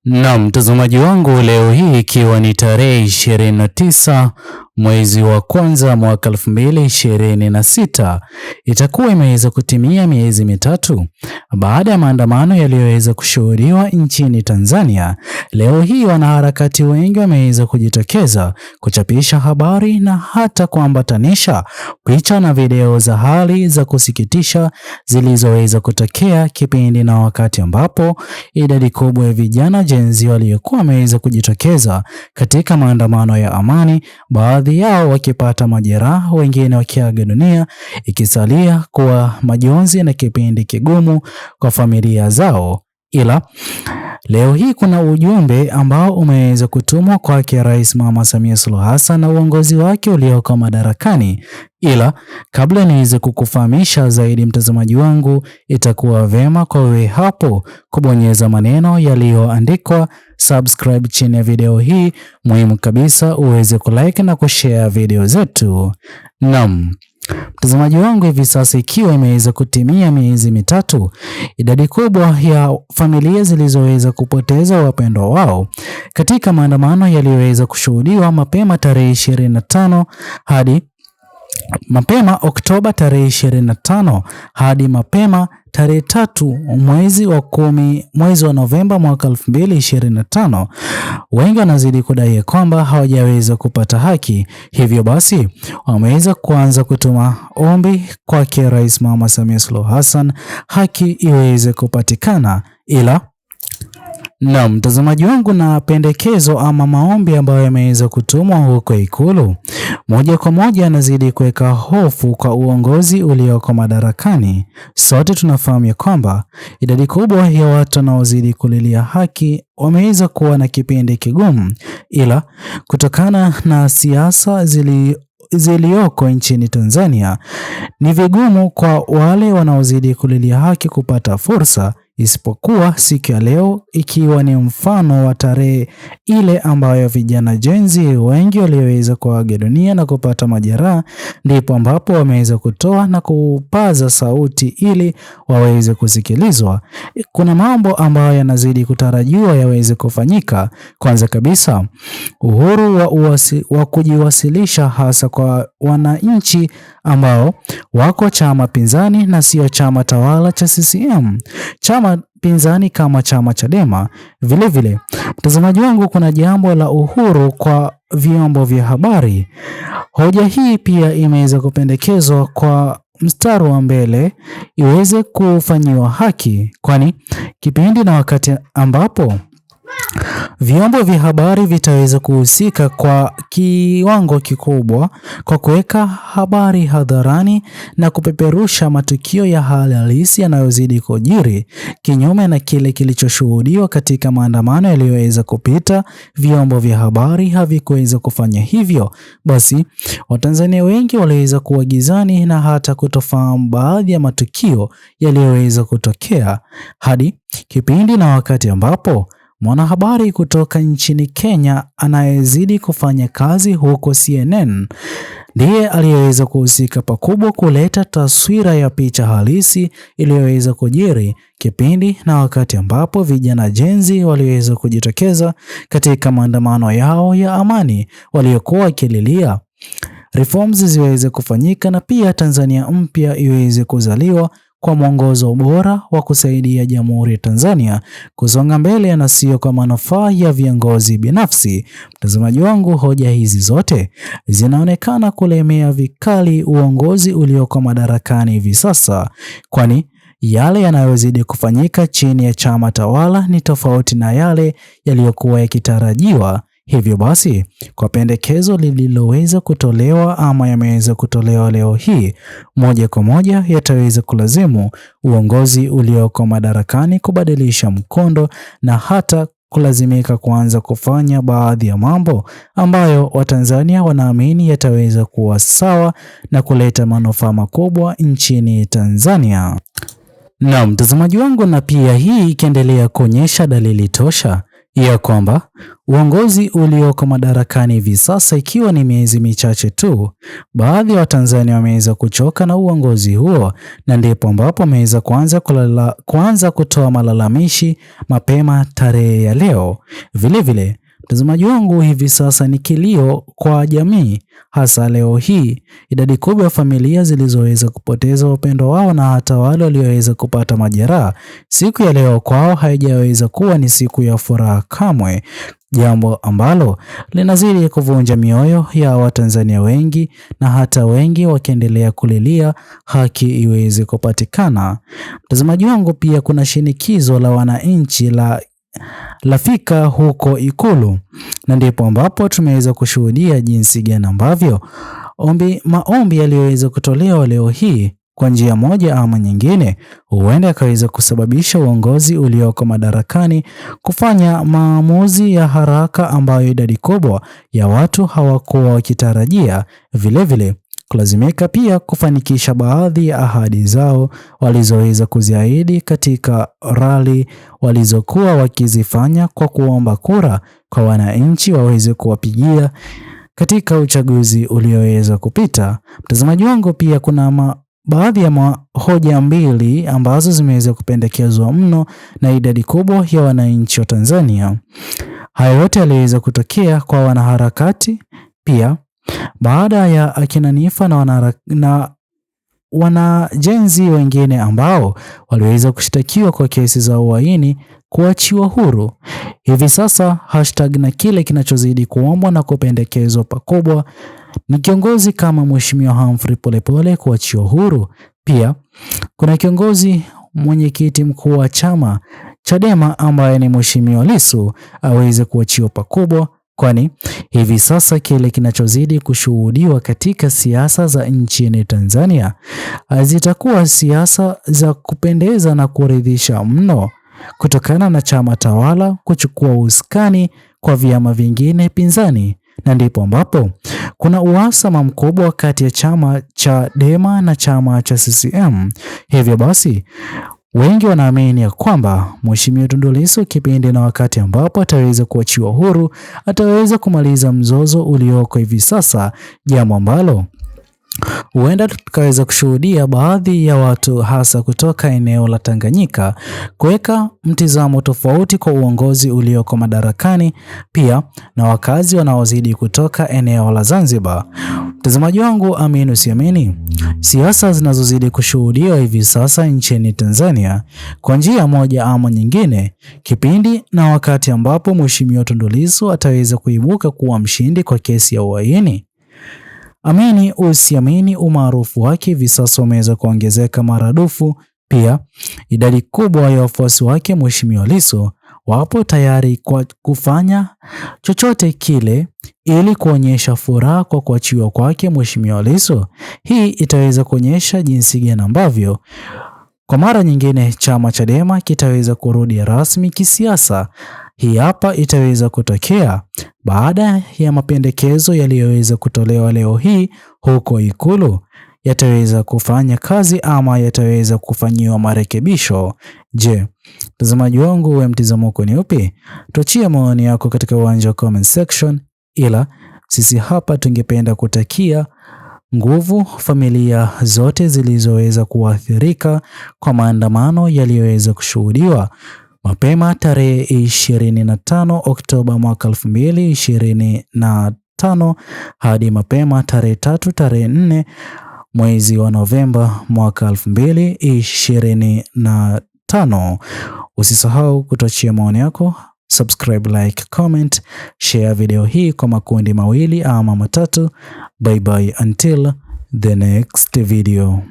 Na mtazamaji wangu, leo hii ikiwa ni tarehe 29 mwezi wa kwanza mwaka 2026, itakuwa imeweza kutimia miezi mitatu baada ya maandamano yaliyoweza kushuhudiwa nchini Tanzania. Leo hii wanaharakati wengi wameweza kujitokeza kuchapisha habari na hata kuambatanisha picha na video za hali za kusikitisha zilizoweza kutokea kipindi na wakati ambapo idadi kubwa ya vijana Gen Z waliokuwa wameweza kujitokeza katika maandamano ya amani, baadhi yao wakipata majeraha, wengine wakiaga dunia, ikisalia kuwa majonzi na kipindi kigumu kwa familia zao. Ila leo hii kuna ujumbe ambao umeweza kutumwa kwake Rais Mama Samia Suluhu Hassan na uongozi wake ulioko madarakani. Ila kabla niweze kukufahamisha zaidi, mtazamaji wangu, itakuwa vema kwa wewe hapo kubonyeza maneno yaliyoandikwa subscribe chini ya video hii. Muhimu kabisa uweze kulike na kushare video zetu. Naam, mtazamaji wangu, hivi sasa ikiwa imeweza kutimia miezi mitatu, idadi kubwa ya familia zilizoweza kupoteza wapendwa wao katika maandamano yaliyoweza kushuhudiwa mapema tarehe 25 hadi mapema Oktoba tarehe 25 hadi mapema tarehe 3 mwezi wa Novemba mwaka 2025, wengi wanazidi kudai kwamba hawajaweza kupata haki. Hivyo basi wameweza kuanza kutuma ombi kwake Rais Mama Samia Suluhu Hassan haki iweze kupatikana. Ila na mtazamaji wangu, na pendekezo ama maombi ambayo yameweza kutumwa huko Ikulu moja kwa moja anazidi kuweka hofu kwa uongozi ulioko madarakani. Sote tunafahamu ya kwamba idadi kubwa ya watu wanaozidi kulilia haki wameweza kuwa na kipindi kigumu, ila kutokana na siasa zilioko nchini Tanzania ni vigumu kwa wale wanaozidi kulilia haki kupata fursa, isipokuwa siku ya leo ikiwa ni mfano wa tarehe ile ambayo vijana Gen Z wengi walioweza kuaga dunia na kupata majeraha, ndipo ambapo wameweza kutoa na kupaza sauti ili waweze kusikilizwa. Kuna mambo ambayo yanazidi kutarajiwa yaweze kufanyika. Kwanza kabisa, uhuru wa kujiwasilisha, hasa kwa wananchi ambao wako chama pinzani na sio chama tawala cha CCM, chama pinzani kama chama Chadema. Vile mtazamaji wangu, kuna jambo la uhuru kwa vyombo vya habari. Hoja hii pia imeweza kupendekezwa kwa mstari wa mbele iweze kufanyiwa haki, kwani kipindi na wakati ambapo vyombo vya habari vitaweza kuhusika kwa kiwango kikubwa kwa kuweka habari hadharani na kupeperusha matukio ya hali halisi yanayozidi kujiri, kinyume na kile kilichoshuhudiwa katika maandamano yaliyoweza kupita. Vyombo vya habari havikuweza kufanya hivyo, basi Watanzania wengi waliweza kuwa gizani na hata kutofahamu baadhi ya matukio yaliyoweza kutokea hadi kipindi na wakati ambapo mwanahabari kutoka nchini Kenya anayezidi kufanya kazi huko CNN ndiye aliyeweza kuhusika pakubwa kuleta taswira ya picha halisi iliyoweza kujiri kipindi na wakati ambapo vijana Gen Z waliweza kujitokeza katika maandamano yao ya amani, waliokuwa wakililia reforms ziweze kufanyika na pia Tanzania mpya iweze kuzaliwa kwa mwongozo bora wa kusaidia Jamhuri ya Tanzania kusonga mbele na sio kwa manufaa ya viongozi binafsi. Mtazamaji wangu, hoja hizi zote zinaonekana kulemea vikali uongozi ulioko madarakani hivi sasa, kwani yale yanayozidi kufanyika chini ya chama tawala ni tofauti na yale yaliyokuwa yakitarajiwa. Hivyo basi, kwa pendekezo lililoweza kutolewa ama yameweza kutolewa leo hii, moja kwa moja yataweza kulazimu uongozi ulioko madarakani kubadilisha mkondo na hata kulazimika kuanza kufanya baadhi ya mambo ambayo Watanzania wanaamini yataweza kuwa sawa na kuleta manufaa makubwa nchini Tanzania. Na mtazamaji wangu, na pia hii ikiendelea kuonyesha dalili tosha ya kwamba uongozi ulioko madarakani hivi sasa, ikiwa ni miezi michache tu, baadhi ya Watanzania wameweza kuchoka na uongozi huo, na ndipo ambapo wameweza kuanza kutoa malalamishi mapema tarehe ya leo. Vilevile mtazamaji wangu, hivi sasa ni kilio kwa jamii, hasa leo hii idadi kubwa ya familia zilizoweza kupoteza wapendo wao na hata wale walioweza kupata majeraha. Siku ya leo kwao haijaweza kuwa ni siku ya furaha kamwe, jambo ambalo linazidi kuvunja mioyo ya Watanzania wengi, na hata wengi wakiendelea kulilia haki iweze kupatikana. Mtazamaji wangu, pia kuna shinikizo la wananchi lafika huko Ikulu, na ndipo ambapo tumeweza kushuhudia jinsi gani ambavyo maombi yaliyoweza kutolewa leo hii kwa njia moja ama nyingine huenda akaweza kusababisha uongozi ulioko madarakani kufanya maamuzi ya haraka ambayo idadi kubwa ya watu hawakuwa wakitarajia. Vilevile kulazimika pia kufanikisha baadhi ya ahadi zao walizoweza kuziahidi katika rali walizokuwa wakizifanya kwa kuomba kura kwa wananchi waweze kuwapigia katika uchaguzi ulioweza kupita. Mtazamaji wangu, pia kuna baadhi ya hoja mbili ambazo zimeweza kupendekezwa mno na idadi kubwa ya wananchi wa Tanzania. Hayo yote yaliweza kutokea kwa wanaharakati pia baada ya akina Niffer na wanajenzi wengine ambao waliweza kushtakiwa kwa kesi za uhaini kuachiwa huru. Hivi sasa hashtag na kile kinachozidi kuombwa na kupendekezwa pakubwa ni kiongozi kama Mheshimiwa Humphrey Polepole kuachiwa huru. Pia kuna kiongozi mwenyekiti mkuu wa chama Chadema ambaye ni Mheshimiwa Lissu aweze kuachiwa pakubwa, kwani hivi sasa kile kinachozidi kushuhudiwa katika siasa za nchini Tanzania zitakuwa siasa za kupendeza na kuridhisha mno, kutokana na chama tawala kuchukua usukani kwa vyama vingine pinzani, na ndipo ambapo kuna uhasama mkubwa kati ya chama cha Chadema na chama cha CCM. Hivyo basi wengi wanaamini ya kwamba Mheshimiwa Tundu Lissu kipindi na wakati ambapo ataweza kuachiwa huru ataweza kumaliza mzozo ulioko hivi sasa, jambo ambalo huenda tukaweza kushuhudia baadhi ya watu hasa kutoka eneo la Tanganyika kuweka mtizamo tofauti kwa uongozi ulioko madarakani, pia na wakazi wanaozidi kutoka eneo la Zanzibar. Mtazamaji wangu, amini usiamini, siasa zinazozidi kushuhudiwa hivi sasa nchini Tanzania kwa njia moja ama nyingine, kipindi na wakati ambapo Mheshimiwa Tundu Lissu ataweza kuibuka kuwa mshindi kwa kesi ya uhaini, amini usiamini, umaarufu wake hivi sasa umeweza kuongezeka maradufu. Pia idadi kubwa ya wafuasi wake Mheshimiwa Lissu wapo tayari kwa kufanya chochote kile ili kuonyesha furaha kwa kuachiwa kwake Mheshimiwa Lissu. Hii itaweza kuonyesha jinsi gani ambavyo kwa mara nyingine chama Chadema kitaweza kurudi rasmi kisiasa. Hii hapa itaweza kutokea baada ya mapendekezo yaliyoweza kutolewa leo hii huko Ikulu yataweza kufanya kazi ama yataweza kufanyiwa marekebisho. Je, mtazamaji wangu, wewe mtazamo wako ni upi? Tuachie maoni yako katika uwanja wa comment section, ila sisi hapa tungependa kutakia nguvu familia zote zilizoweza kuathirika kwa maandamano yaliyoweza kushuhudiwa mapema tarehe 25 Oktoba mwaka 2025 hadi mapema tarehe 4 mwezi wa Novemba mwaka 2025. Usisahau kutoachia maoni yako, subscribe, like, comment, share video hii kwa makundi mawili ama matatu. Bye bye until the next video.